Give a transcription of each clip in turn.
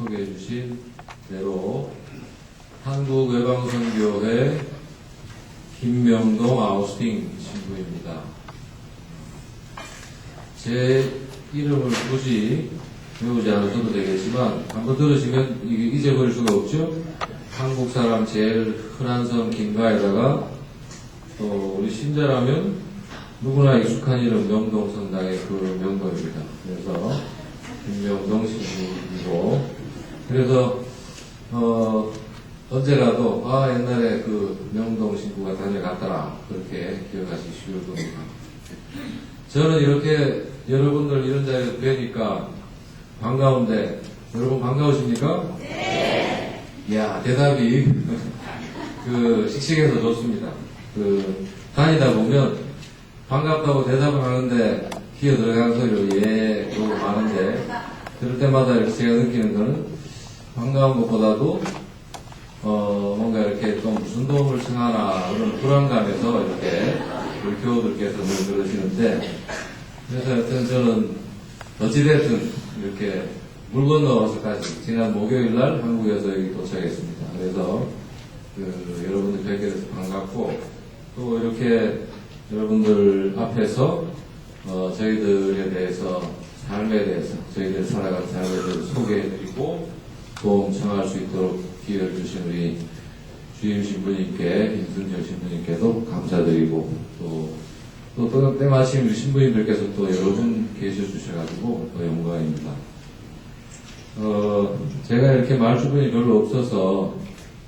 소개해 주신 대로 한국외방선교회 김명동 아우스팅 신부입니다. 제 이름을 굳이 외우지 않아도 되겠지만 한번 들으시면 이게 잊어버릴 수가 없죠. 한국 사람 제일 흔한 성 김가에다가 또 우리 신자라면 누구나 익숙한 이름 명동 성당의 그 명도입니다. 그래서 김명동 신부이고, 그래서 언제라도 옛날에 그 명동 신부가 다녀갔더라 그렇게 기억하시기 쉬울 겁니다. 저는 이렇게 여러분들 이런 자리에서 뵈니까 반가운데, 여러분 반가우십니까? 네. 이야, 대답이 씩씩해서 좋습니다. 다니다 보면 반갑다고 대답을 하는데 기어 들어가는 소리로 예 그러고 마는데, 그럴 때마다 이렇게 제가 느끼는 거는 반가운 것보다도 뭔가 이렇게 또 무슨 도움을 청하나 그런 불안감에서 이렇게 우리 교우들께서 늘 그러시는데, 그래서 여튼 저는 어찌됐든 이렇게 물 건너와서까지 지난 목요일날 한국에서 여기 도착했습니다. 그래서 여러분들 뵙게 돼서 반갑고, 또 이렇게 여러분들 앞에서 저희들에 대해서, 삶에 대해서, 저희들 살아가는 삶에 대해서 소개해드리고 도움 청할 수 있도록 기회를 주신 우리 주임 신부님께, 김순철 신부님께도 감사드리고, 또 때마침 우리 신부님들께서 또 여러 분 계셔주셔가지고 또 영광입니다. 제가 이렇게 말주변이 별로 없어서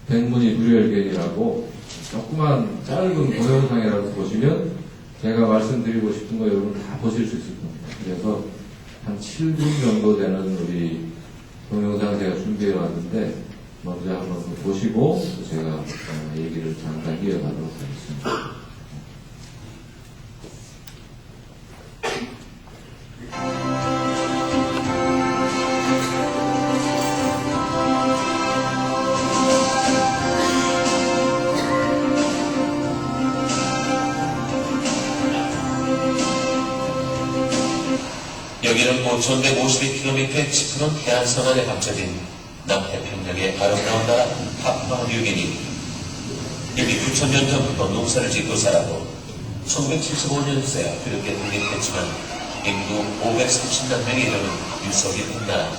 백문이 불여일견이라고 조그만 짧은 동영상이라도 보시면 제가 말씀드리고 싶은 거 여러분 다 보실 수 있을 겁니다. 그래서 한 7분 정도 되는 우리 동영상 제가 준비해 왔는데, 먼저 한번 보시고 제가 얘기를 잠깐 이어가도록 하겠습니다. 여기는 5,152km의 짙은 해안선 안에 감춰진 남태평양의 아름다운 나라 파푸아뉴기니. 이미 9,000년 전부터 농사를 짓고 살았고 1975년서야 그렇게 독립했지만 인구 530만 명이 되는 유속인 나라.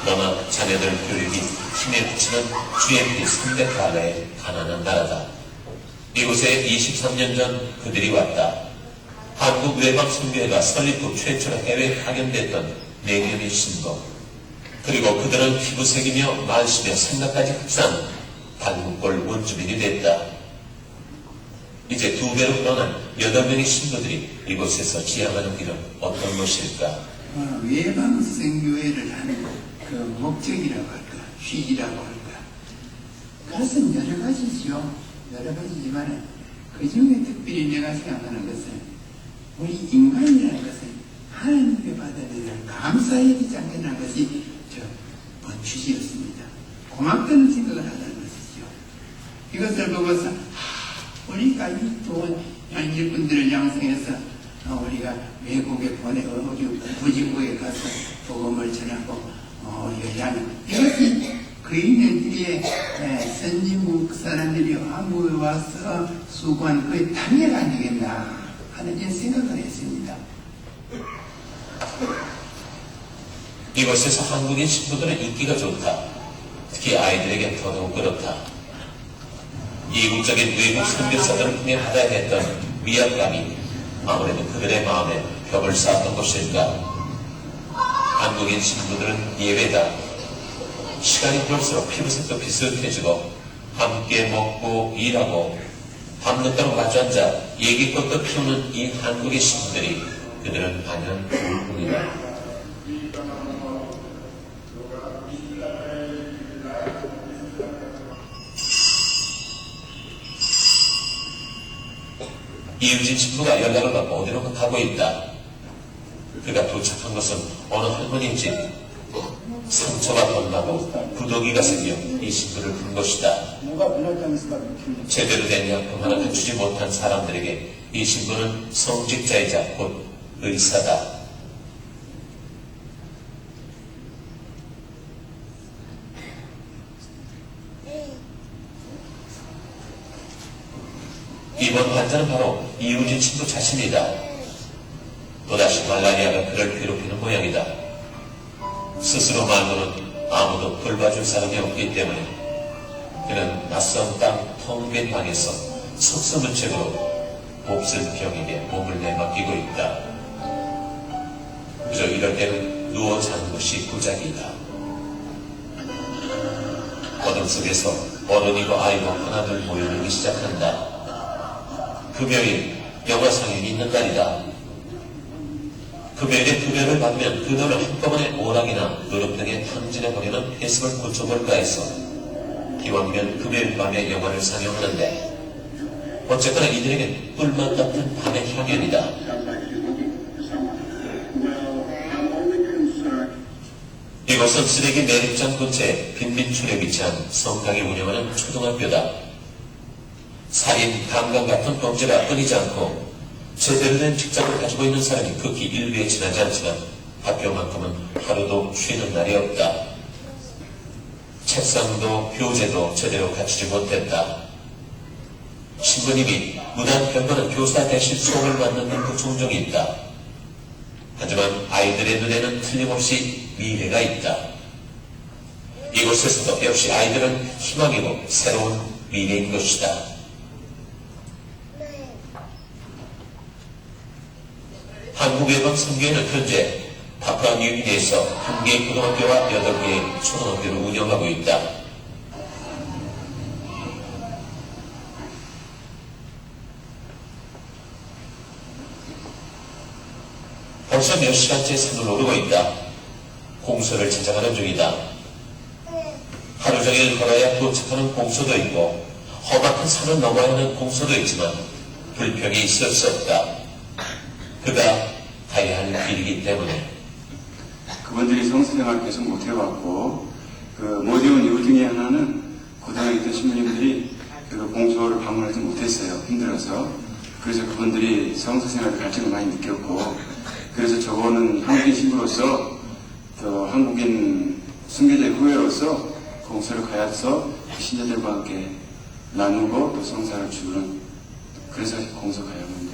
너나 자녀들 교육이 힘에 붙이는 GNP 3대 가나의 가난한 나라다. 이곳에 23년 전 그들이 왔다. 한국외방선교회가 설립 후 최초로 해외 파견됐던 4명의 신부, 그리고 그들은 피부색이며 말씨며 생각까지 흡사한 단국골 원주민이 됐다. 이제 2배로 늘어난 8명의 신부들이 이곳에서 지향하는 길은 어떤 것일까? 외방선교회를 하는 그 목적이라고 할까, 취지라고 할까, 그것은 여러 가지죠. 여러 가지지만 그 중에 특별히 내가 생각하는 것은 우리 인간이라는 것은 하나님께 받아들이는 감사해야 되지 않겠나 것이 취지였습니다. 고맙다는 생각을 하다는 것이죠. 이것을 보고서 우리가 이 좋은 일꾼들을 양성해서 우리가 외국에 부진국에 가서 복음을 전하고 우리가 하는 이것이 그인들의 선진국 사람들이 한국에 와서 수고한 그 당연 아니겠나 하는 생각을 했습니다. 이곳에서 한국인 신부들은 인기가 좋다. 특히 아이들에게 더더욱 그렇다. 이국적인 외국 선교사들을 통해 받아야 했던 위압감이 아무래도 그들의 마음에 벽을 쌓았던 것일까. 한국인 신부들은 예외다. 시간이 갈수록 피부색도 비슷해지고 함께 먹고 일하고 밤늦도록 마주 앉아 얘기꽃도 피우는 이 한국의 신부들이 그들은 반연 좋을 뿐이다. 이유진 신부가 연락을 받고 어디론가 가고 있다. 그가 도착한 것은 어느 할머니 집. 상처가 덧나고 구더기가 생겨 이 신부를 부른 것이다. 제대로 된 약품 하나 갖추지 못한 사람들에게 이 신부는 성직자이자 곧 의사다. 이번 환자는 바로 이우진 친구 자신이다. 또다시 말라리아가 그를 괴롭히는 모양이다. 스스로 말고는 아무도 돌봐줄 사람이 없기 때문에 그는 낯선 땅 텅 빈 방에서 속수무책으로 몹쓸 병에게 몸을 내맡기고 있다. 그저 이럴 때는 누워 자는 것이 부작이다. 어둠 속에서 어른이고 아이고 하나둘 모여들기 시작한다. 금요일 영화상영이 있는 날이다. 금요일에 급여를 받으면 그 돈을 한꺼번에 오락이나 노력 등에 탕진해버리는 해습을 고쳐볼까 해서 기왕이면 금요일 밤에 영화를 상영하는데 어쨌거나 이들에겐 꿀맛 같은 밤의 향연이다. 이곳은 쓰레기 매립장 근처에 빈민 출에 위치한 성당이 운영하는 초등학교다. 살인, 강간 같은 범죄가 끊이지 않고 제대로 된 직장을 가지고 있는 사람이 극히 일부에 지나지 않지만 학교만큼은 하루도 쉬는 날이 없다. 책상도 교재도 제대로 갖추지 못했다. 신부님이 무단 병거는 교사 대신 수업을 받는 그 종종이 있다. 하지만 아이들의 눈에는 틀림없이 미래가 있다. 이곳에서도 역시 아이들은 희망이고 새로운 미래인 것이다. 한국예방 선교회는 현재 파푸아뉴기니에서 1개의 고등학교와 8개의 초등학교를 운영하고 있다. 벌써 몇 시간째 산을 오르고 있다. 공소를 찾아가는 중이다. 하루 종일 걸어야 도착하는 공소도 있고 험악한 산을 넘어야 하는 공소도 있지만 불평이 있을 수 없다. 그가 가야 할 길이기 때문에. 그분들이 성수생활을 계속 못 해왔고 못 해온 이유 중에 하나는 고등학교 있던 신부님들이 공소를 방문하지 못했어요. 힘들어서. 그래서 그분들이 성수생활에 갈증을 많이 느꼈고 그래서 저거는 한국인 신부로서 또 한국인 순교자의 후예로서 공소를 가야서 신자들과 함께 나누고 또 성사를 주는 그래서 공소 가야 합니다.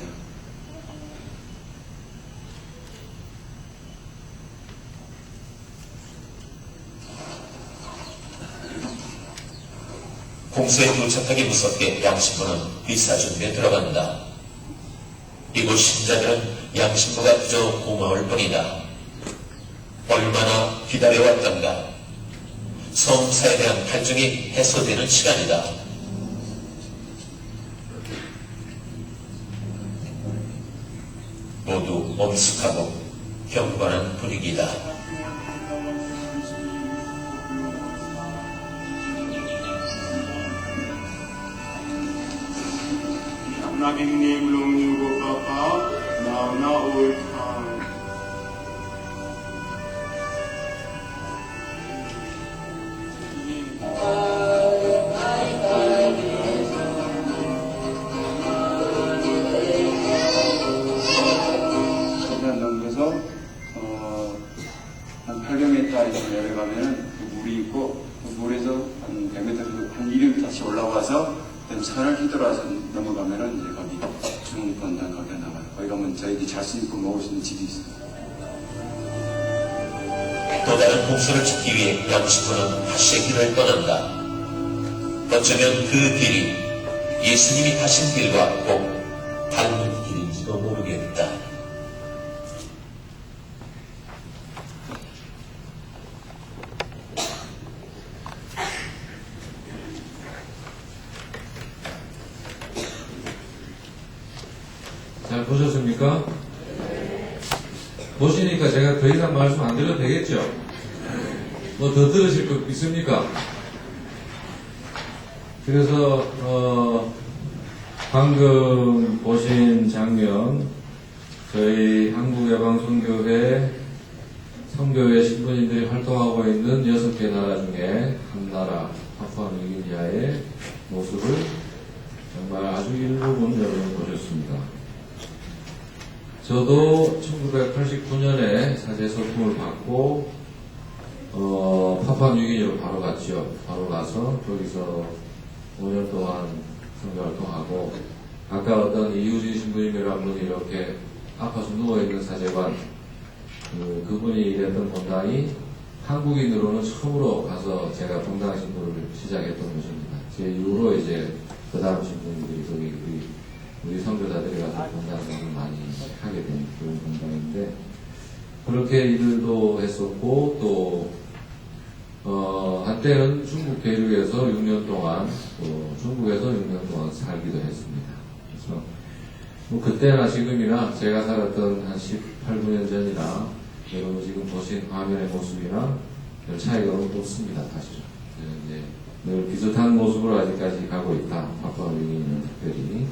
공소에 도착하기 무섭게 양신부는 비사 준비에 들어간다. 이곳 신자들은 양신부가 그저 고마울 뿐이다. 얼마나 기다려왔던가. 성사에 대한 갈증이 해소되는 시간이다. 모두 엄숙하고 경건한 분위기다. Loving name long you go Papa, now old time. 일단 넘겨서 한 800m 이상 내려가면은 물이 있고 그 물에서 한 100m, 한 200m씩 올라가서 산을 휘돌아서 넘어가면은 이제 거기 중흥권당 거기가 나와요. 거기 가면 저희들이 잘 수 있고 먹을 수 있는 집이 있어요. 또 다른 공소를 찾기 위해 양신부는 다시 길을 떠난다. 어쩌면 그 길이 예수님이 가신 길과 꼭 닮은 길인지도 모르겠다. 잘 보셨습니까? 보시니까 제가 더 이상 말씀 안 드려도 되겠죠? 뭐 더 들으실 거 있습니까? 그래서 방금 보신 장면, 저희 한국예방선교회 선교회 신부님들이 활동하고 있는 6개 나라 중에 한 나라 파푸아뉴기니아의 모습을 정말 아주 일부분 여러분 보셨습니다. 저도 1989년에 사제 선풍을 받고 파푸아뉴기니아로 바로 갔죠. 바로 가서 거기서 5년 동안 선교 활동하고 아까 어떤 이유진 신부님이라는 분이 이렇게 아파서 누워있는 사제관, 그분이 일했던 본당이 한국인으로는 처음으로 가서 제가 본당 신부를 시작했던 곳입니다. 제 이후로 이제 그 다음 신부님들이 거기 우리 선교사들이 가서 본당을 많이 하게 된 그런 본당인데, 그렇게 일도 했었고, 또 한때는 중국 대륙에서 6년 동안, 또 중국에서 6년 동안 살기도 했습니다. 그래서 뭐 그때나 지금이나 제가 살았던 한 18, 9년 전이나 여러분 지금 보신 화면의 모습이나 별 차이가 없습니다, 사실은. 이제 늘 비슷한 모습으로 아직까지 가고 있다. 파푸아뉴기니는 특별히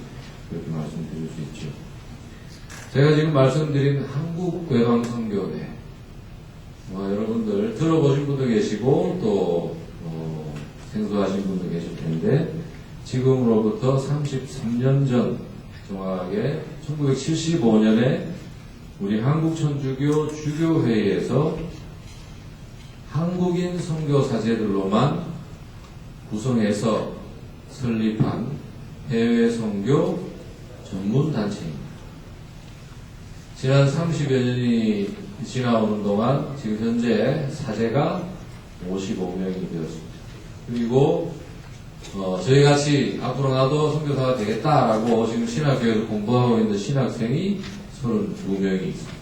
그렇게 말씀드릴 수 있죠. 제가 지금 말씀드린 한국 외방선교회, 여러분들 들어보신 분도 계시고 또 생소하신 분도 계실 텐데, 지금으로부터 33년 전, 정확하게 1975년에 우리 한국천주교 주교회의에서 한국인 선교사제들로만 구성해서 설립한 해외 선교 전문단체입니다. 지난 30여 년이 지나오는 동안 지금 현재 사제가 55명이 되었습니다. 그리고 저희 같이 앞으로 나도 선교사가 되겠다라고 지금 신학교에서 공부하고 있는 신학생이 32명이 있습니다.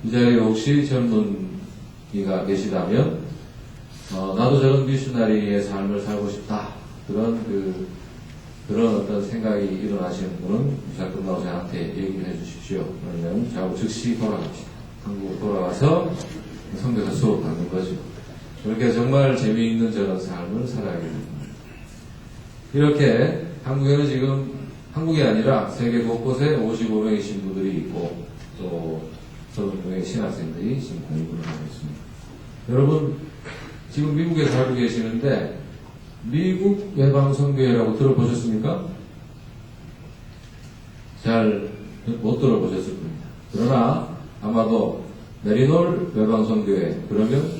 이 자리에 혹시 젊은이가 계시다면 나도 저런 미셔너리의 삶을 살고 싶다, 그런 어떤 생각이 일어나시는 분은 유사 끝나고 저한테 얘기를 해주십시오. 그러면 저하고 즉시 돌아갑시다. 한국으로 돌아가서 선교사 수업 받는 거죠. 그렇게 정말 재미있는 저런 삶을 살아야 됩니다. 이렇게 한국에는 지금 한국이 아니라 세계 곳곳에 55명의 신부들이 있고 또 30명의 신학생들이 지금 공부를 하고 있습니다. 여러분 지금 미국에 살고 계시는데 미국 외방선교회라고 들어보셨습니까? 잘 못 들어보셨을 겁니다. 그러나 아마도 메리놀 외방선교회 그러면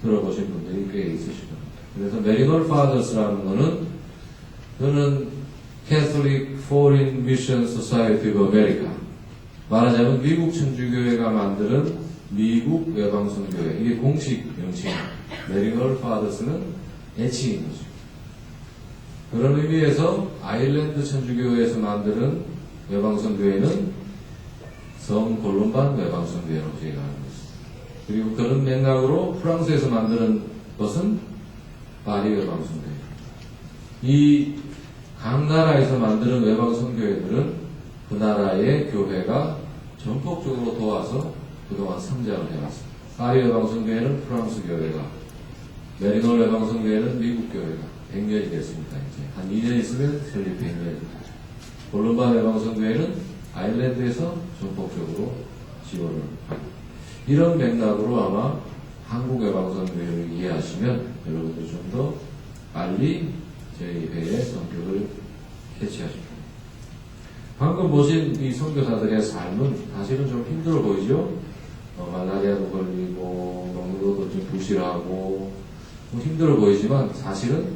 들어보신 분들이 꽤 있으실 겁니다. 그래서 메리놀 파더스라는 거는 저는 Catholic Foreign Mission Society of America, 말하자면 미국 천주교회가 만드는 미국 외방선교회, 이게 공식 명칭입니다. 메리놀 파더스는 애칭인 거죠. 그런 의미에서 아일랜드 천주교회에서 만드는 외방선교회는 성 골룸반 외방선교회라고 저희가 하는 것입니다. 그리고 그런 맥락으로 프랑스에서 만드는 것은 파리 외방선교회. 이 각 나라에서 만드는 외방선교회들은 그 나라의 교회가 전폭적으로 도와서 그동안 성장을 해왔습니다. 파리 외방선교회는 프랑스 교회가, 메리놀 외방선교회는 미국 교회가 100년이 됐습니다. 이제 한 2년 있으면 설립 100년입니다. 골룸반 외방선교회는 아일랜드에서 전폭적으로 지원을 합니다. 이런 맥락으로 아마 한국 외방선교회를 이해하시면 여러분들 좀 더 빨리 저희 회의 성격을 캐치하실 겁니다. 방금 보신 이 선교사들의 삶은 사실은 좀 힘들어 보이죠? 말라리아도 걸리고 농도도 좀 부실하고 좀 힘들어 보이지만 사실은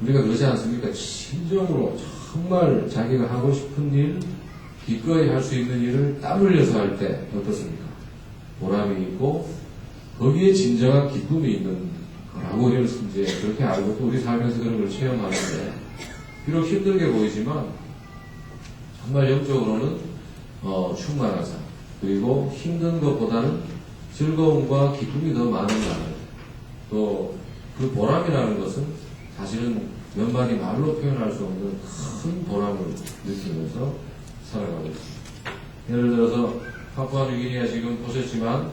우리가 그러지 않습니까? 진정으로 정말 자기가 하고 싶은 일, 기꺼이 할 수 있는 일을 땀 흘려서 할 때 어떻습니까? 보람이 있고 거기에 진정한 기쁨이 있는 거라고 이제 그렇게 알고 또 우리 살면서 그런 걸 체험하는데, 비록 힘들게 보이지만 정말 영적으로는 충만한 삶, 그리고 힘든 것보다는 즐거움과 기쁨이 더 많은 날, 또 그 보람이라는 것은 사실은 몇 마디 말로 표현할 수 없는 큰 보람을 느끼면서 살아가고 있습니다. 예를 들어서 파푸아뉴기니아 지금 보셨지만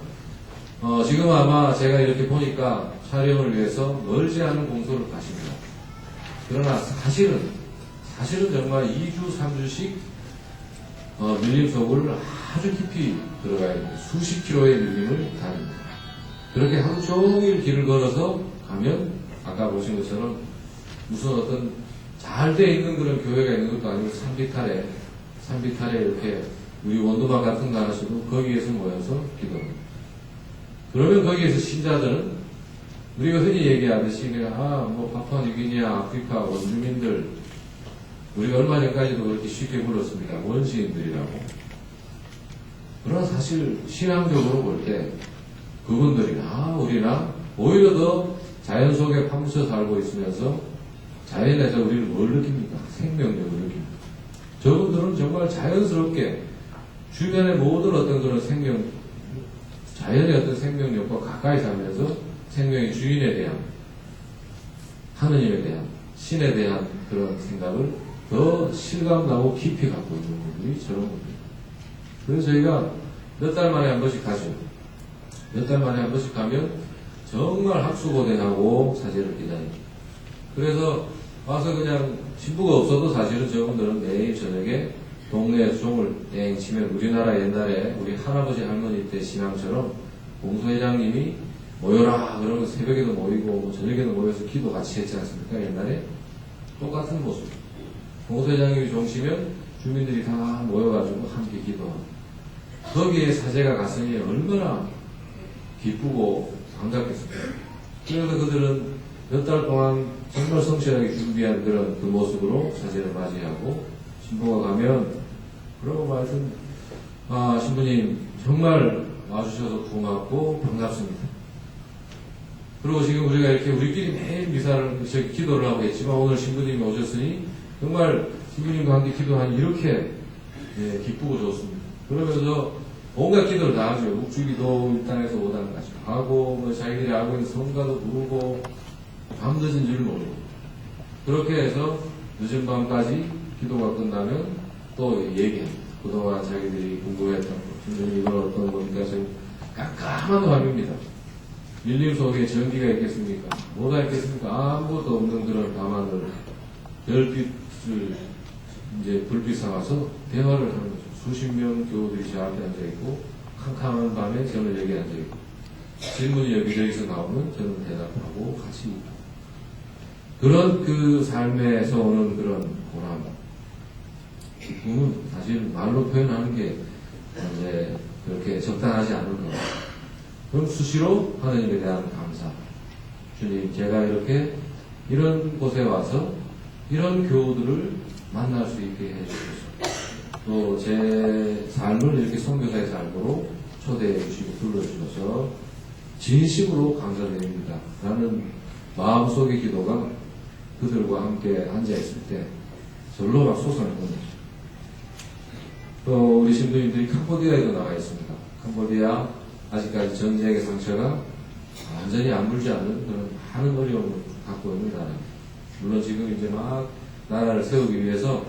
지금 아마 제가 이렇게 보니까 촬영을 위해서 멀지 않은 공소를 가십니다. 그러나 사실은 정말 2주, 3주씩 밀림 속을 아주 깊이 들어가야 됩니다. 수십 킬로의 밀림을 다닙니다. 그렇게 하루 종일 길을 걸어서 가면 아까 보신 것처럼 무슨 어떤 잘 돼 있는 그런 교회가 있는 것도 아니고 산비탈에 이렇게 우리 원도방 같은 거 하나씩도 거기에서 모여서 기도합니다. 그러면 거기에서 신자들은 우리가 흔히 얘기하듯이 그냥 뭐 파푸아뉴기니아, 아프리카 원주민들 우리가 얼마 전까지도 그렇게 쉽게 불렀습니다. 원시인들이라고. 그러나 사실 신앙적으로 볼 때 그분들이나 우리나 오히려 더 자연 속에 파묻혀 살고 있으면서 자연에서 우리를 뭘 느낍니까? 생명력을 느낍니다. 저분들은 정말 자연스럽게 주변의 모든 어떤 그런 자연의 어떤 생명력과 가까이 살면서 생명의 주인에 대한, 하느님에 대한, 신에 대한 그런 생각을 더 실감나고 깊이 갖고 있는 분들이 저런 분들. 그래서 저희가 몇 달 만에 한 번씩 가죠. 몇 달 만에 한 번씩 가면 정말 학수고대하고 사제를 기다립니다. 그래서 와서 그냥 신부가 없어도 사실은 저분들은 매일 저녁에 동네에 종을 땡 치면 우리나라 옛날에 우리 할아버지 할머니 때 신앙처럼 공소회장님이 모여라 그러면 새벽에도 모이고 뭐 저녁에도 모여서 기도 같이 했지 않습니까? 옛날에 똑같은 모습. 공소회장님이 종 치면 주민들이 다 모여가지고 함께 기도하고 거기에 사제가 갔으니 얼마나 기쁘고 반갑겠습니까? 그래서 그들은 몇 달 동안 정말 성실하게 준비한 그런 그 모습으로 사제를 맞이하고 신부가 가면 그러고 말씀, 신부님 정말 와주셔서 고맙고 반갑습니다. 그리고 지금 우리가 이렇게 우리끼리 매일 미사를, 기도를 하고 있지만 오늘 신부님이 오셨으니 정말 신부님과 함께 기도하니 이렇게 기쁘고 좋습니다. 그러면서 온갖 기도를 다 하죠. 묵주기도 일단에서 5단까지 하고 뭐 자기들이 알고 있는 성가도 부르고 밤늦은 줄 모르고 그렇게 해서 늦은 밤까지 기도가 끝나면 또 얘기합니다. 그동안 자기들이 궁금했던 것, 신부님 이건 어떤 겁니까? 지금 깜깜한 밤입니다. 밀림 속에 전기가 있겠습니까? 뭐가 있겠습니까? 아무것도 없는 그런 밤하늘 별빛을 이제 불빛 삼아서 대화를 하는 거죠. 수십 명 교우들이 저 앞에 앉아있고 캄캄한 밤에 저는 여기 앉아있고 질문이 여기저기서 나오면 저는 대답하고 같이 있고 그런 그 삶에서 오는 그런 보람 기쁨은 사실 말로 표현하는 게 이제 그렇게 적당하지 않은 것 같아요. 그럼 수시로 하나님에 대한 감사. 주님, 제가 이렇게 이런 곳에 와서 이런 교우들을 만날 수 있게 해주셔서 또 제 삶을 이렇게 선교사의 삶으로 초대해 주시고 불러주셔서 진심으로 감사드립니다. 라는 마음속의 기도가 그들과 함께 앉아있을 때 절로 막 솟아나는 거죠. 또 우리 신부님들이 캄보디아에도 나가 있습니다. 캄보디아 아직까지 전쟁의 상처가 완전히 안 물지 않는 그런 많은 어려움을 갖고 있는 나라입니다. 물론 지금 이제 막 나라를 세우기 위해서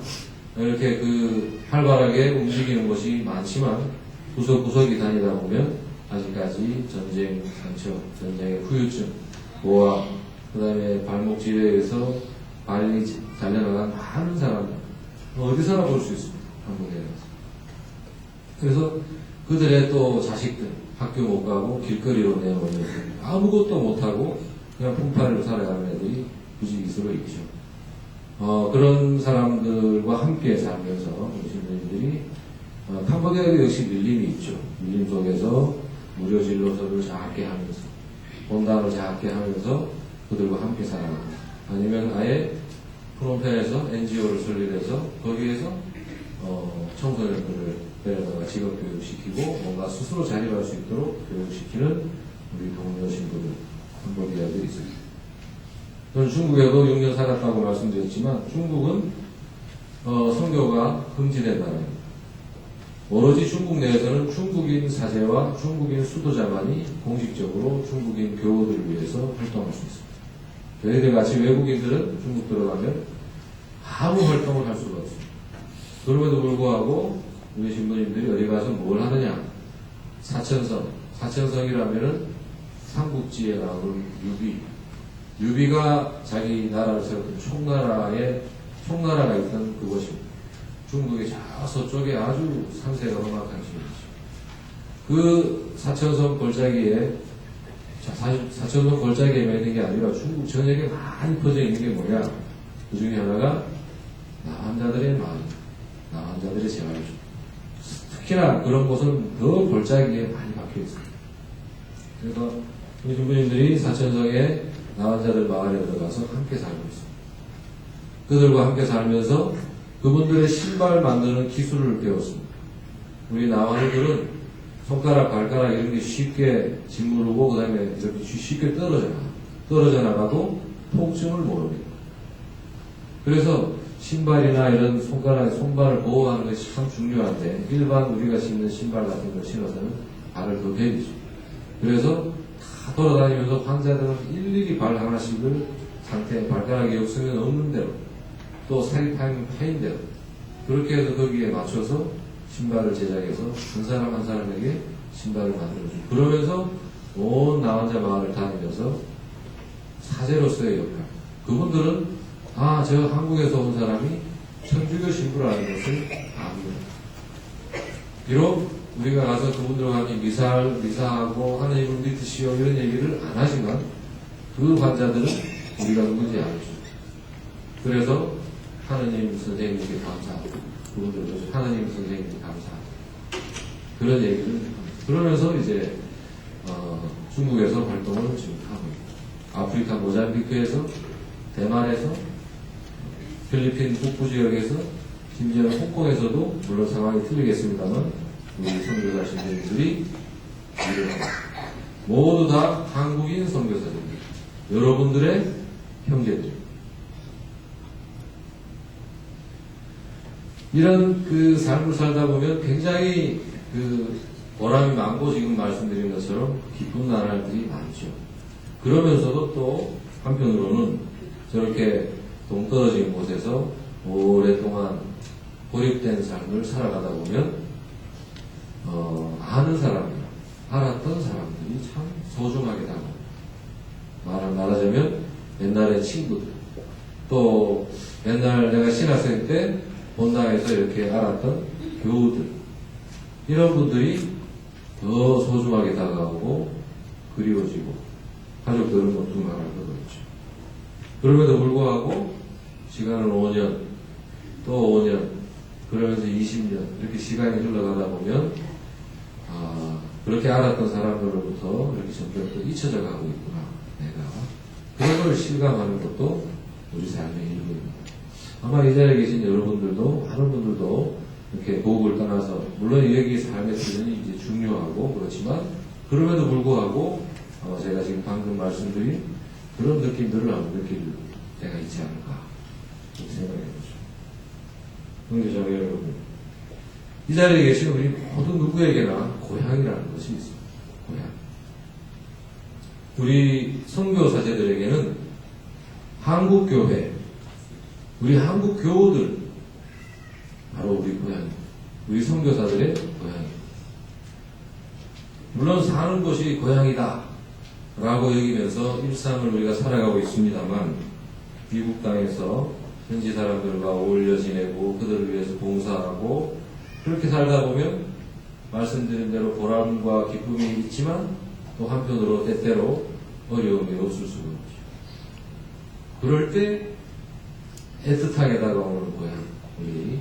이렇게 그 활발하게 움직이는 곳이 많지만 구석구석이 다니다 보면 아직까지 전쟁 상처, 전쟁의 후유증, 고아, 그 다음에 발목질에서 발이 잘려나간 많은 사람들 어디서나 볼 수 있습니다. 한국에 그래서 그들의 또 자식들 학교 못 가고 길거리로 내놓는 아무것도 못하고 그냥 풍파를 살아가는 애들이 굳이 있으로 있죠. 그런 사람들과 함께 살면서 신부님들이 캄보디아에도 역시 밀림이 있죠. 밀림 속에서 무료 진로서를 작게 하면서 본당을 작게 하면서 그들과 함께 살아갑니다. 아니면 아예 프롬펜에서 NGO를 설립해서 거기에서 청소년들을 데려다가 직업교육시키고 뭔가 스스로 자립할 수 있도록 교육시키는 우리 동료 신부들 캄보디아도 있습니다. 저는 중국에도 6년 살았다고 말씀드렸지만 중국은 선교가 금지된 나라입니다. 오로지 중국 내에서는 중국인 사제와 중국인 수도자만이 공식적으로 중국인 교우들을 위해서 활동할 수 있습니다. 저희들 같이 외국인들은 중국 들어가면 아무 활동을 할 수가 없습니다. 그럼에도 불구하고 우리 신부님들이 어디 가서 뭘 하느냐? 사천성이라면은 삼국지에 나오는 유비가 자기 나라를 세웠던 총나라가 있던 그곳입니다. 중국의 저 서쪽에 아주 산세가 험악한 지역이죠. 그 사천성 골짜기에 사천성 골짜기에만 있는 게 아니라 중국 전역에 많이 퍼져 있는 게 뭐냐? 그 중에 하나가 남한자들의 마을, 남한자들의 생활이죠. 특히나 그런 곳은 더 골짜기에 많이 박혀 있습니다. 그래서 우리 신부님들이 사천성에 남한자들 마을에 들어가서 함께 살고 있습니다. 그들과 함께 살면서 그분들의 신발 만드는 기술을 배웠습니다. 우리 남한인들은 손가락, 발가락 이런 게 쉽게 짓무르고 그 다음에 이렇게 쉽게 떨어져 나가도 통증을 모릅니다. 그래서 신발이나 이런 손발을 보호하는 것이 참 중요한데 일반 우리가 신는 신발 같은 걸 신어서는 발을 더 베리죠. 그래서 다 돌아다니면서 환자들은 일일이 발 하나씩을 상태에 발가락이 없으면 없는 대로 또 살이 파이면 파인 대로 그렇게 해서 거기에 맞춰서 신발을 제작해서 한 사람 한 사람에게 신발을 만들어주고 그러면서 온 나환자 마을을 다니면서 사제로서의 역할 그분들은 저 한국에서 온 사람이 천주교 신부라는 것을 압니다. 비록 우리가 가서 그분들과 함께 미사하고 하나님을 믿으시오 이런 얘기를 안 하지만 그 환자들은 우리가 누군지 알죠. 그래서 하나님 선생님께 감사하고 그분들도 하나님 선생님께 감사하고 그런 얘기를 합니다. 그러면서 이제 중국에서 활동을 지금 하고 있습니다. 아프리카 모잠비크에서 대만에서 필리핀 북부 지역에서 심지어는 홍콩에서도 물론 상황이 틀리겠습니다만 우리 선교사 신부님들이 일을 하고 모두 다 한국인 선교사들입니다. 여러분들의 형제들입니다. 이런 그 삶을 살다 보면 굉장히 그 보람이 많고 지금 말씀드린 것처럼 기쁜 나날들이 많죠. 그러면서도 또 한편으로는 저렇게 동떨어진 곳에서 오랫동안 고립된 삶을 살아가다 보면 아는 사람들, 알았던 사람들이 참 소중하게 다가옵니다. 말하자면 옛날의 친구들 또 옛날 내가 신학생 때 본당에서 이렇게 알았던 교우들 이런 분들이 더 소중하게 다가오고 그리워지고 가족들은 뭐 두말할 것도 없죠. 그럼에도 불구하고 시간은 5년 또 5년 그러면서 20년 이렇게 시간이 흘러가다 보면 그렇게 알았던 사람들로부터 이렇게 점점 또 잊혀져 가고 있구나 내가 그런 걸 실감하는 것도 우리 삶의 일부입니다. 아마 이 자리에 계신 여러분들도 많은 분들도 이렇게 고국을 떠나서 물론 여기 삶의 틀은 이제 중요하고 그렇지만 그럼에도 불구하고 제가 지금 방금 말씀드린 그런 느낌들을 한번 느낄 때가 있지 않을까 그렇게 생각해보죠. 형제자매 여러분, 이 자리에 계신 우리 모든 누구에게나 고향이라는 것이 있습니다. 고향. 우리 선교사제들에게는 한국교회, 우리 한국교우들 바로 우리 고향입니다. 우리 선교사들의 고향입니다. 물론 사는 곳이 고향이다 라고 여기면서 일상을 우리가 살아가고 있습니다만 미국 땅에서 현지 사람들과 어울려 지내고 그들을 위해서 봉사하고 그렇게 살다 보면 말씀드린 대로 보람과 기쁨이 있지만 또 한편으로 때때로 어려움이 없을 수가 없죠. 그럴 때 애틋하게 다가오는 고향 우리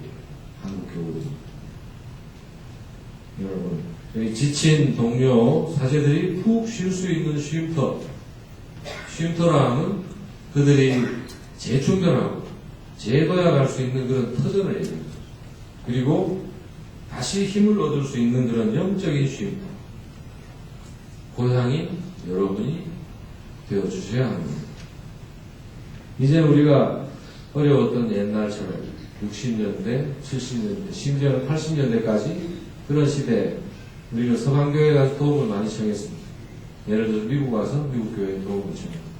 한국 교우들입니다. 여러분 여기 지친 동료 사제들이 푹 쉴 수 있는 쉼터라 하면 그들이 재충전하고 재도약할 수 있는 그런 터전을 얘기합니다. 그리고 다시 힘을 얻을 수 있는 그런 영적인 쉼터 고향인 여러분이 되어주셔야 합니다. 이제 우리가 어려웠던 옛날처럼 60년대, 70년대, 심지어는 80년대까지 그런 시대에 우리는 서방교회 가서 도움을 많이 청했습니다. 예를 들어서 미국 가서 미국 교회에 도움을 청했고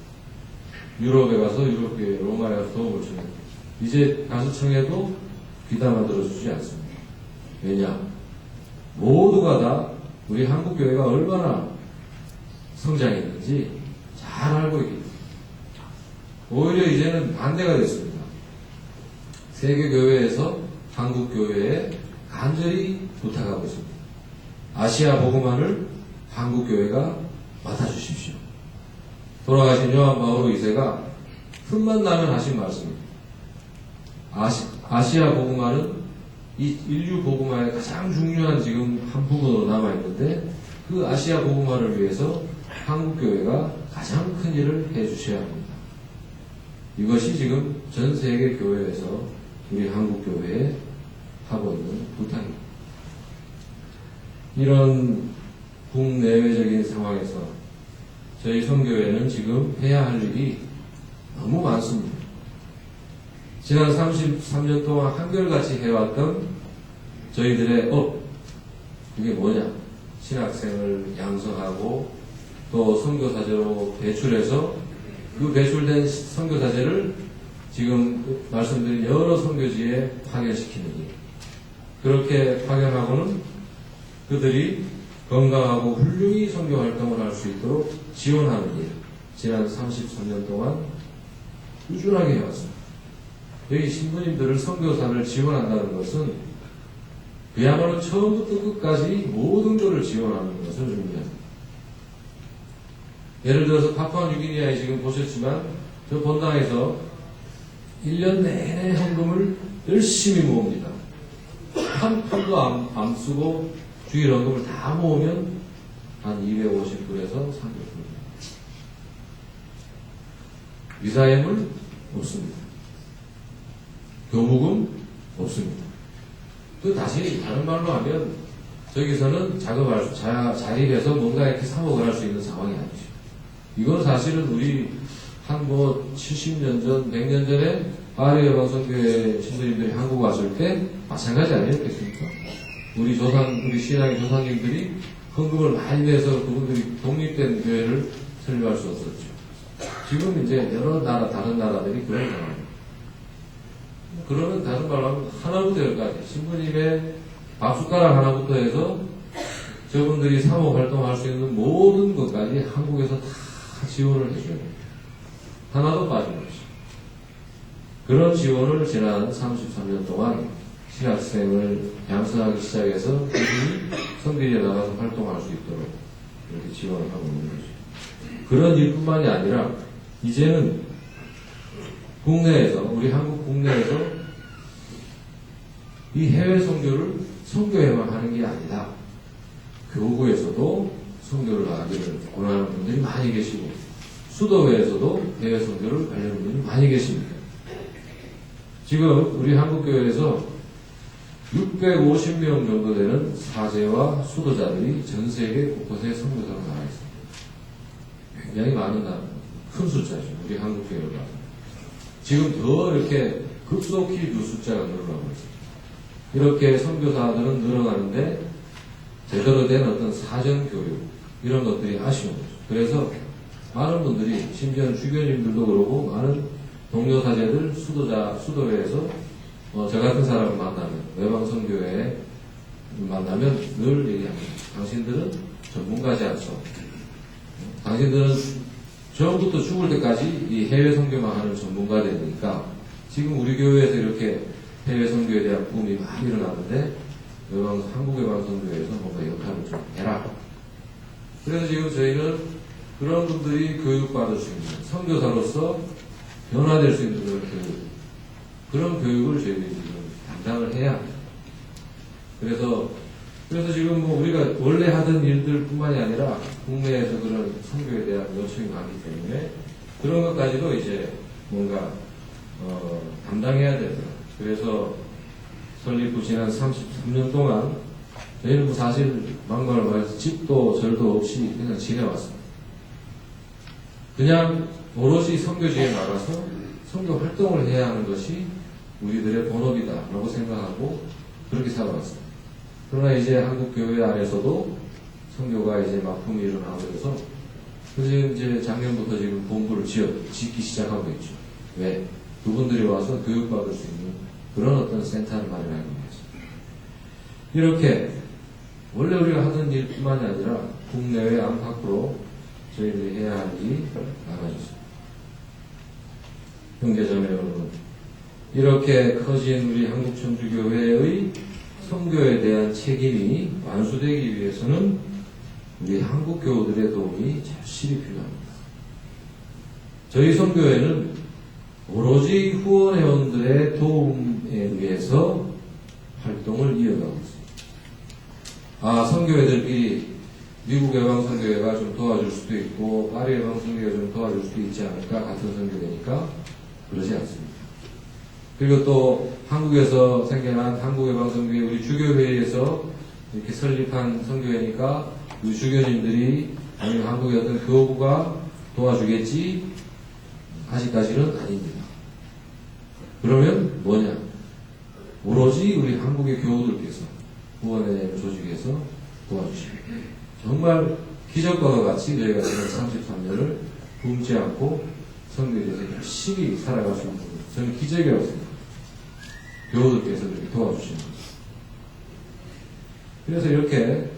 유럽에 가서 유럽 교회, 로마에 가서 도움을 청했고 이제 가서 청해도 귀담아 들어주지 않습니다. 왜냐? 모두가 다 우리 한국 교회가 얼마나 성장했는지 잘 알고 있기 때문에 오히려 이제는 반대가 됐습니다. 세계교회에서 한국교회에 간절히 부탁하고 있습니다. 아시아 복음화를 한국교회가 맡아주십시오. 돌아가신 요한 바오로 2세가 틈만 나면 하신 말씀입니다. 아시아 복음화는 이 인류 복음화의 가장 중요한 지금 한 부분으로 남아있는데 그 아시아 복음화를 위해서 한국교회가 가장 큰 일을 해주셔야 합니다. 이것이 지금 전 세계 교회에서 우리 한국교회에 하고 있는 부탁입니다. 이런 국내외적인 상황에서 저희 선교회는 지금 해야 할 일이 너무 많습니다. 지난 33년 동안 한결같이 해왔던 저희들의 그게 뭐냐? 신학생을 양성하고 또 선교사제로 배출해서 그 배출된 선교사제를 지금 말씀드린 여러 선교지에 파견시키는 일. 그렇게 파견하고는 그들이 건강하고 훌륭히 선교 활동을 할 수 있도록 지원하는 일. 지난 33년 동안 꾸준하게 해왔습니다. 여기 신부님들을 선교사를 지원한다는 것은 그야말로 처음부터 끝까지 모든 것을 지원하는 것을 의미합니다. 예를 들어서 파푸아뉴기니아에 지금 보셨지만 저 본당에서 1년 내내 헌금을 열심히 모읍니다. 한 푼도 안 쓰고 주일 헌금을 다 모으면 한 250불에서 300불. 미사예물 없습니다. 교무금 없습니다. 또 다시 다른 말로 하면 저기서는 자립해서 뭔가 이렇게 사목을 할 수 있는 상황이 아니죠. 이건 사실은 우리 한 70년 전, 100년 전에 아리아방선교회 신부님들이 한국 왔을 때 마찬가지 아니었겠습니까? 우리 신앙의 조상님들이 헌금을 많이 내서 그분들이 독립된 교회를 설립할 수 없었죠. 지금 이제 여러 다른 나라들이 그런 상황입니다. 그러면 다른 말로 하면 하나부터 열까지 신부님의 밥숟가락 하나부터 해서 저분들이 사목 활동할 수 있는 모든 것까지 한국에서 다 지원을 해줘야 됩니다. 하나도 빠짐없이. 그런 지원을 지난 33년 동안 신학생을 양성하기 시작해서 그분이 선교지에 나가서 활동할 수 있도록 이렇게 지원을 하고 있는 거죠. 그런 일뿐만이 아니라 이제는 국내에서, 우리 한국 국내에서 이 해외 선교를 선교회만 하는 게 아니라 교구에서도 선교를 하기를 원하는 분들이 많이 계시고 수도회에서도 해외 선교를 가려는 분들이 많이 계십니다. 지금 우리 한국교회에서 650명 정도 되는 사제와 수도자들이 전 세계 곳곳에 선교사로 나와 있습니다. 굉장히 많은 큰 숫자죠. 우리 한국교회가. 지금 더 이렇게 급속히 그 숫자가 늘어나고 있습니다. 이렇게 선교사들은 늘어나는데 제대로 된 어떤 사전 교육 이런 것들이 아쉬운 거죠. 그래서 많은 분들이 심지어는 주교님들도 그러고 많은 동료 사제들 수도회에서 저 같은 사람을 만나면 외방선교회에 만나면 늘 얘기합니다. 당신들은 전문가지 않소. 당신들은 처음부터 죽을 때까지 이 해외 선교만 하는 전문가들이니까 지금 우리 교회에서 이렇게 해외 선교에 대한 붐이 많이 일어나는데 한국 외방선교회에서 뭔가 역할을 좀 해라. 그래서 지금 저희는 그런 분들이 교육받을 수 있는 선교사로서 변화될 수 있는 그런 교육을 저희들이 지금 담당을 해야 합니다. 그래서 지금 우리가 원래 하던 일들뿐만이 아니라 국내에서 그런 선교에 대한 요청이 많기 때문에 그런 것까지도 이제 뭔가 담당해야 되더라. 그래서 설립 후 지난 33년 동안 저희는 사실 막말을 말해서 집도 절도 없이 그냥 지내왔습니다. 그냥 오롯이 선교지에 나가서 선교 활동을 해야 하는 것이 우리들의 본업이다라고 생각하고 그렇게 살아왔습니다. 그러나 이제 한국 교회 안에서도 선교가 이제 막품이 일어나고 그래서 이제 작년부터 지금 본부를 짓기 시작하고 있죠. 왜? 그분들이 와서 교육받을 수 있는 그런 어떤 센터를 마련하기 위해서. 이렇게 원래 우리가 하던 일뿐만이 아니라 국내외 안팎으로 저희들이 해야 할 일이 많아졌습니다. 형제자매 여러분, 이렇게 커진 우리 한국천주교회의 선교에 대한 책임이 완수되기 위해서는 우리 한국 교우들의 도움이 절실히 필요합니다. 저희 선교회는 오로지 후원회원들의 도움에 의해서 활동을 이어가고 있습니다. 선교회들끼리 미국 외방선교회가 좀 도와줄 수도 있고 파리 외방선교회가 좀 도와줄 수도 있지 않을까, 같은 선교회니까 그러지 않습니다. 그리고 또 한국에서 생겨난 한국예방선교회 우리 주교회에서 이렇게 설립한 선교회니까 우리 주교님들이 아니면 한국의 어떤 교구가 도와주겠지? 아직까지는 아닙니다. 그러면 뭐냐? 오로지 우리 한국의 교우들께서 후원의 조직에서 도와주십니다. 정말 기적과도 같이 저희가 지난 33년을 굶지 않고 선교에 대해서 열심히 살아갈 수 있는 것. 저는 기적이라고 생각합니다. 교우들께서 이렇게 도와주시는 거죠. 그래서 이렇게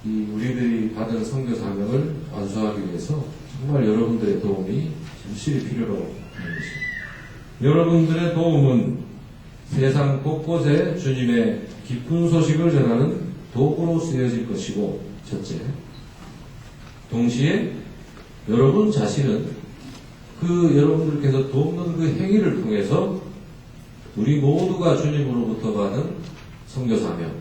우리들이 받은 선교 사명을 완수하기 위해서 정말 여러분들의 도움이 절실히 필요로 하는 것입니다. 여러분들의 도움은 세상 곳곳에 주님의 기쁜 소식을 전하는 도구로 쓰여질 것이고, 첫째, 동시에 여러분 자신은 그 여러분들께서 돕는 그 행위를 통해서 우리 모두가 주님으로부터 받은 선교 사명,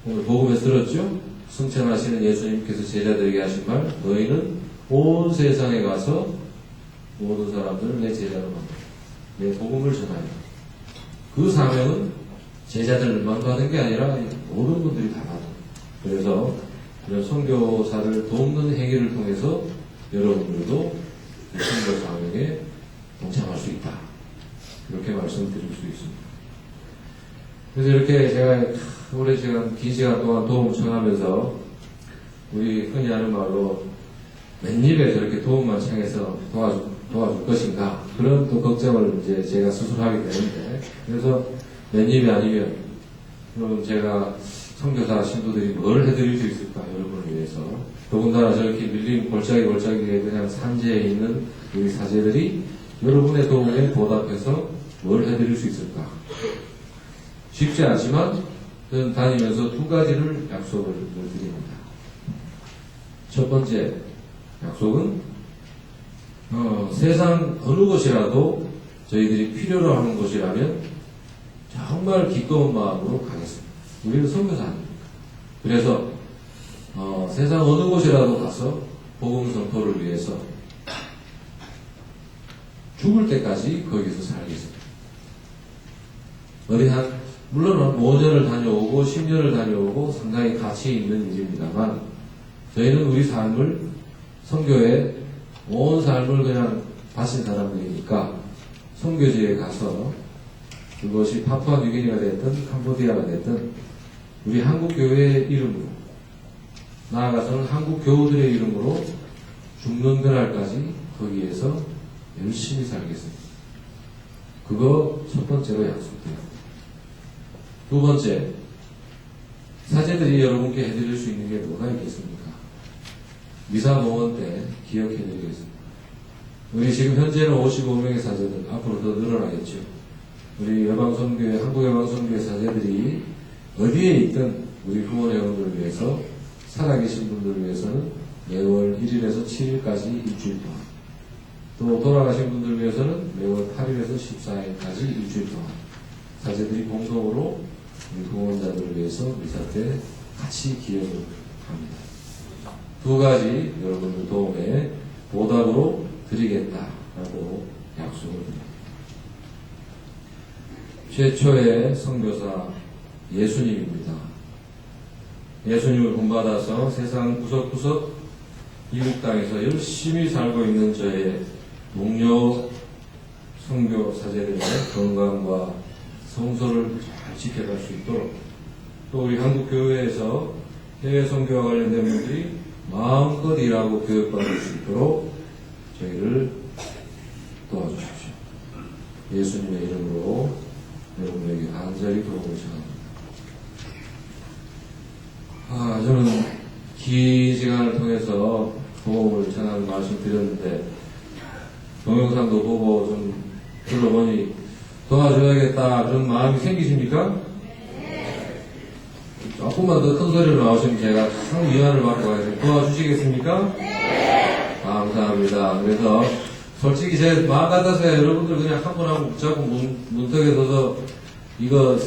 오늘 복음에서 들었죠? 승천하시는 예수님께서 제자들에게 하신 말, 너희는 온 세상에 가서 모든 사람들을 내 제자로 만들어 내 복음을 전하여. 그 사명은 제자들만 받은 게 아니라 모든 분들이 다 받은. 그래서 이런 선교사를 돕는 행위를 통해서 여러분들도 이 선교 사명에 동참할 수 있다. 이렇게 말씀드릴 수 있습니다. 그래서 이렇게 제가 오랜 시간, 긴 시간 동안 도움 청하면서 우리 흔히 하는 말로 맨입에 저렇게 도움만 청해서 도와줄 것인가, 그런 또 걱정을 이제 제가 스스로 하게 되는데, 그래서 맨입이 아니면 그럼 제가 선교사 신도들이 뭘 해드릴 수 있을까, 여러분을 위해서. 더군다나 저렇게 밀린 골짜기에 그냥 산지에 있는 우리 사제들이 여러분의 도움에 보답해서 뭘 해드릴 수 있을까. 쉽지 않지만 저는 다니면서 두 가지를 약속을 드립니다. 첫 번째 약속은 세상 어느 곳이라도 저희들이 필요로 하는 곳이라면 정말 기꺼운 마음으로 가겠습니다. 우리는 선교사 아닙니까? 그래서 세상 어느 곳이라도 가서 복음 선포를 위해서 죽을 때까지 거기서 살겠습니다. 어디 물론 5년을 다녀오고 10년을 다녀오고 상당히 가치 있는 일입니다만, 저희는 우리 삶을, 선교에 온 삶을 그냥 바친 사람들이니까 선교지에 가서 그것이 파푸아 뉴기니가 됐든 캄보디아가 됐든 우리 한국 교회의 이름으로, 나아가서는 한국 교우들의 이름으로 죽는 그날까지 거기에서 열심히 살겠습니다. 그거 첫 번째로 약속드립니다. 두 번째, 사제들이 여러분께 해드릴 수 있는 게 뭐가 있겠습니까? 미사농원 때 기억해드리겠습니다. 우리 지금 현재는 55명의 사제들, 앞으로 더 늘어나겠죠. 우리 예방선교회, 한국예방선교회 사제들이 어디에 있든 우리 후원회원들을 위해서, 살아계신 분들을 위해서는 매월 1일에서 7일까지 일주일 동안, 또 돌아가신 분들을 위해서는 매월 8일에서 14일까지 일주일 동안 사제들이 공동으로 우리 후원자들을 위해서 미사 때 같이 기여를 합니다. 두 가지 여러분들 도움에 보답으로 드리겠다라고 약속을 드립니다. 최초의 선교사 예수님입니다. 예수님을 본받아서 세상 구석구석 이국 땅에서 열심히 살고 있는 저의 동료 선교 사제들의 건강과 성소를 잘 지켜갈 수 있도록, 또 우리 한국교회에서 해외 선교와 관련된 분들이 마음껏 일하고 교육받을 수 있도록 저희를 도와주십시오. 예수님의 이름으로 여러분에게 간절히 도움을 청합니다. 저는 긴 시간을 통해서 도움을 전하는 말씀 드렸는데, 동영상도 보고 좀 들어보니 도와줘야겠다 그런 마음이 생기십니까? 조금만 더 큰 소리로 나오시면 제가 참 위안을 받고 가겠습니다. 도와주시겠습니까? 감사합니다. 그래서 솔직히 제 마음 같아서야 여러분들 그냥 한 분 한 분 붙잡고 문턱에 서서 이거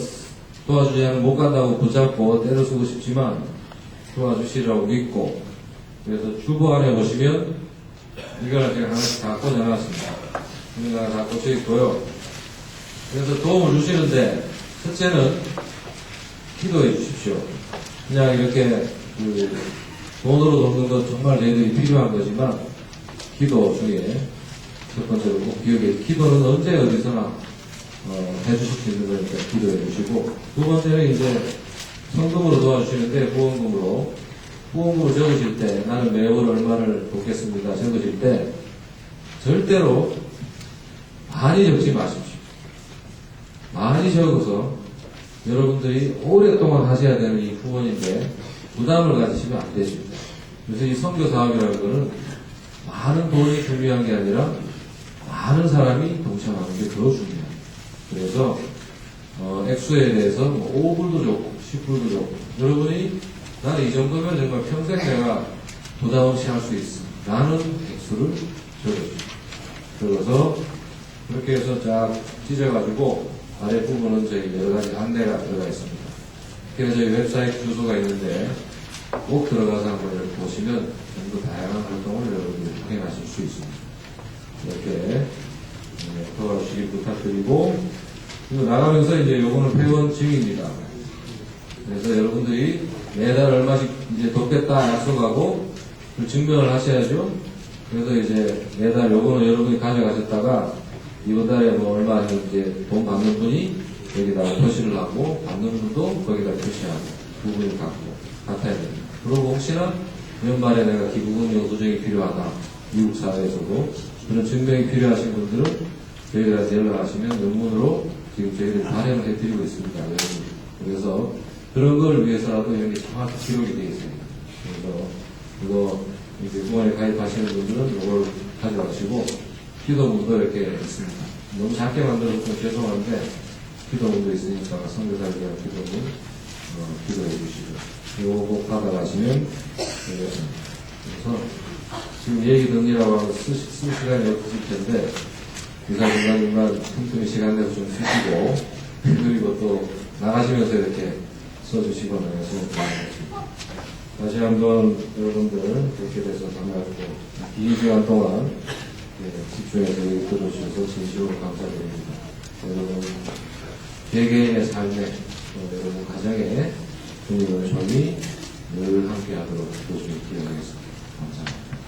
도와주지 않으면 못 간다고 붙잡고 때려 쓰고 싶지만 도와주시라고 믿고, 그래서 주보 안에 보시면 이걸 제가 하나씩 다 꽂아놨습니다. 이거 다 꽂혀 있고요. 그래서 도움을 주시는데, 첫째는 기도해 주십시오. 그냥 이렇게 돈으로 돕는 건 정말 저희들이 필요한 거지만, 기도 중에 첫 번째로 꼭 기억해, 기도는 언제 어디서나 해주실 수 있는 거니까 기도해 주시고, 두 번째는 이제 성금으로 도와주시는데 후원금을 적으실 때 나는 매월 얼마를 돕겠습니다 적으실 때 절대로 많이 적지 마십시오. 많이 적어서 여러분들이 오랫동안 하셔야 되는 이 후원인데 부담을 가지시면 안 되십니다. 그래서 이 선교 사업이라는 거는 많은 돈이 중요한 게 아니라 많은 사람이 동참하는 게 더 중요해요. 그래서 액수에 대해서 5불도 좋고 10불도 좋고 여러분이 나는 이 정도면 정말 평생 내가 부담 없이 할 수 있어. 라는 액수를 적어서 그렇게 해서 쫙 찢어가지고 아랫부분은 저희 여러 가지 안내가 들어가 있습니다. 그래서 저희 웹사이트 주소가 있는데 꼭 들어가서 한번 이렇게 보시면 전부 다양한 활동을 여러분들이 확인하실 수 있습니다. 이렇게 도와주시길 부탁드리고 그리고 나가면서 이제 요거는 회원 증입니다. 그래서 여러분들이 매달 얼마씩 이제 돕겠다 약속하고 그 증명을 하셔야죠. 그래서 이제 매달 요거는 여러분이 가져가셨다가 이번 달에 뭐 얼마 이제 돈 받는 분이 여기다가 표시를 하고 받는 분도 거기다 표시하고 두 분이 같아야 됩니다. 그리고 혹시나 연말에 내가 기부금 영수증이 필요하다. 미국 사회에서도 그런 증명이 필요하신 분들은 저희들한테 연락하시면 영문으로 지금 저희들이 발행을 해드리고 있습니다. 그래서 그런 걸 위해서라도 여기 정확히 기록이 되어 있습니다. 그래서 그거 이제 후원에 가입하시는 분들은 이걸 가져가시고 기도문도 이렇게 있습니다. 너무 작게 만들어서 좀 죄송한데 기도문도 있으니까 선교사를 위한 기도문 기도해 주시고 이거 꼭 받아가시면 되겠습니다. 그래서 지금 얘기 듣느라고 하면 쓸 시간이 없으실 텐데 이사 중간중간 틈틈이 시간 내서 좀 쓰시고 그리고 또 나가시면서 이렇게 써주시거나 해서 다시 한번 여러분들 그렇게 돼서 반갑고 이 시간 동안 집중해서 들어주셔서 진심으로 감사드립니다. 여러분 개개인의 삶에 여러분 가정에 주님의 손이 늘 함께하도록 도와주시기 바라겠습니다. 감사합니다.